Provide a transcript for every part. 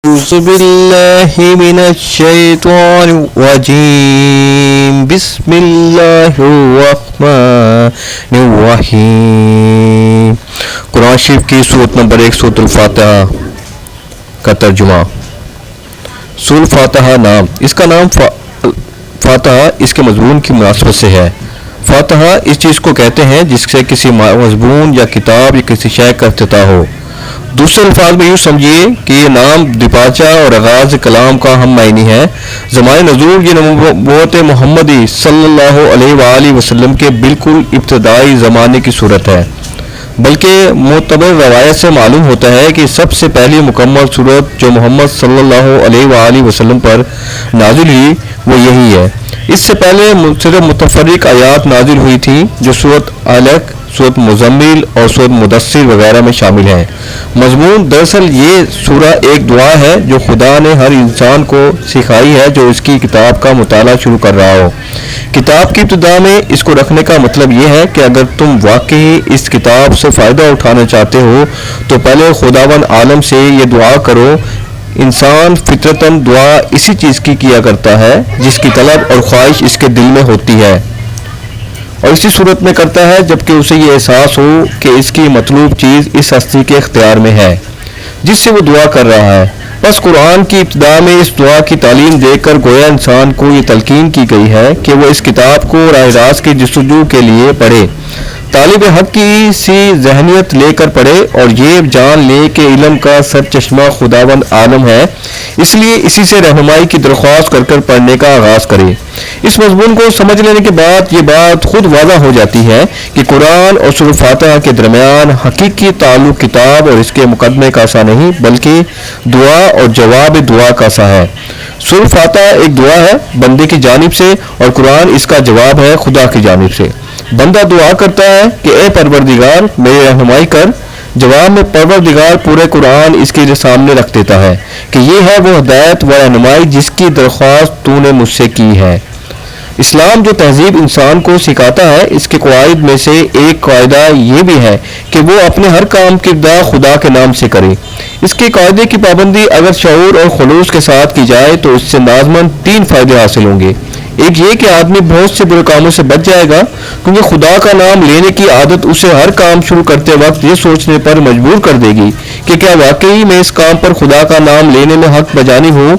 أعوذ بالله من الشيطان الرجيم بسم الله الرحمن الرحیم۔ قرآن شریف کی سورت نمبر 1 سورۃ الفاتحہ کا ترجمہ۔ سورۃ الفاتحہ نام، اس کا نام فاتحہ اس کے مضمون کی مناسبت سے ہے۔ فاتحہ اس چیز کو کہتے ہیں جس سے کسی مضمون یا کتاب یا کسی شے کا افتتاح ہو۔ دوسرے الفاظ میں یوں سمجھیے کہ یہ نام دیپاچہ اور آغاز کلام کا ہم معنی ہے۔ زمانہ نزول یہ نبوت محمدی صلی اللہ علیہ وآلہ وسلم کے بالکل ابتدائی زمانے کی صورت ہے، بلکہ معتبر روایت سے معلوم ہوتا ہے کہ سب سے پہلی مکمل صورت جو محمد صلی اللہ علیہ وآلہ وسلم پر نازل ہوئی وہ یہی ہے۔ اس سے پہلے صرف متفرق آیات نازل ہوئی تھیں جو سورۃ علق، سورۃ مزمل اور سورۃ مدثر وغیرہ میں شامل ہیں۔ مضمون دراصل یہ سورہ ایک دعا ہے جو خدا نے ہر انسان کو سکھائی ہے جو اس کی کتاب کا مطالعہ شروع کر رہا ہو۔ کتاب کی ابتدا میں اس کو رکھنے کا مطلب یہ ہے کہ اگر تم واقعی اس کتاب سے فائدہ اٹھانا چاہتے ہو تو پہلے خداوند عالم سے یہ دعا کرو۔ انسان فطرتاً دعا اسی چیز کی کیا کرتا ہے جس کی طلب اور خواہش اس کے دل میں ہوتی ہے، اور اسی صورت میں کرتا ہے جبکہ اسے یہ احساس ہو کہ اس کی مطلوب چیز اس ہستی کے اختیار میں ہے جس سے وہ دعا کر رہا ہے۔ بس قرآن کی ابتدا میں اس دعا کی تعلیم دے کر گویا انسان کو یہ تلقین کی گئی ہے کہ وہ اس کتاب کو راہ راست کی جستجو کے لیے پڑھے، طالب حق کی سی ذہنیت لے کر پڑھے اور یہ جان لے کہ علم کا سر چشمہ خداوند عالم ہے، اس لیے اسی سے رہنمائی کی درخواست کر کر پڑھنے کا آغاز کرے۔ اس مضمون کو سمجھ لینے کے بعد یہ بات خود واضح ہو جاتی ہے کہ قرآن اور سورۃ فاتحہ کے درمیان حقیقی تعلق کتاب اور اس کے مقدمے کا سا نہیں بلکہ دعا اور جواب دعا کا سا ہے۔ سورۃ فاتحہ ایک دعا ہے بندے کی جانب سے اور قرآن اس کا جواب ہے خدا کی جانب سے۔ بندہ دعا کرتا ہے کہ اے پروردگار میری رہنمائی کر، جواب میں پروردگار پورے قرآن اس کے سامنے رکھ دیتا ہے کہ یہ ہے وہ ہدایت و رہنمائی جس کی درخواست تو نے مجھ سے کی ہے۔ اسلام جو تہذیب انسان کو سکھاتا ہے اس کے قواعد میں سے ایک قاعدہ یہ بھی ہے کہ وہ اپنے ہر کام کی ابتدا خدا کے نام سے کرے۔ اس کے قاعدے کی پابندی اگر شعور اور خلوص کے ساتھ کی جائے تو اس سے لازماً 3 فائدے حاصل ہوں گے۔ ایک یہ کہ آدمی بہت سے برے کاموں سے بچ جائے گا کیونکہ خدا کا نام لینے کی عادت اسے ہر کام شروع کرتے وقت یہ سوچنے پر مجبور کر دے گی کہ کیا واقعی میں اس کام پر خدا کا نام لینے میں حق بجانی ہوں۔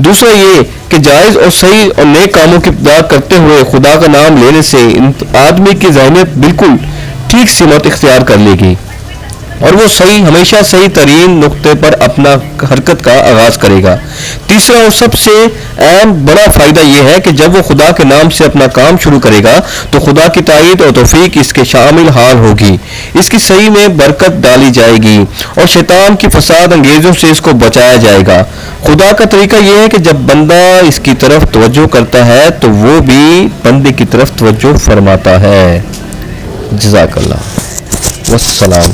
دوسرا یہ کہ جائز اور صحیح اور نیک کاموں کی ابتدا کرتے ہوئے خدا کا نام لینے سے آدمی کی ذہنیت بالکل ٹھیک سمت اختیار کر لے گی اور وہ ہمیشہ صحیح ترین نقطے پر اپنا حرکت کا آغاز کرے گا۔ تیسرا اور سب سے اہم بڑا فائدہ یہ ہے کہ جب وہ خدا کے نام سے اپنا کام شروع کرے گا تو خدا کی تائید اور توفیق اس کے شامل حال ہوگی، اس کی صحیح میں برکت ڈالی جائے گی اور شیطان کی فساد انگیزوں سے اس کو بچایا جائے گا۔ خدا کا طریقہ یہ ہے کہ جب بندہ اس کی طرف توجہ کرتا ہے تو وہ بھی بندے کی طرف توجہ فرماتا ہے۔ جزاک اللہ والسلام۔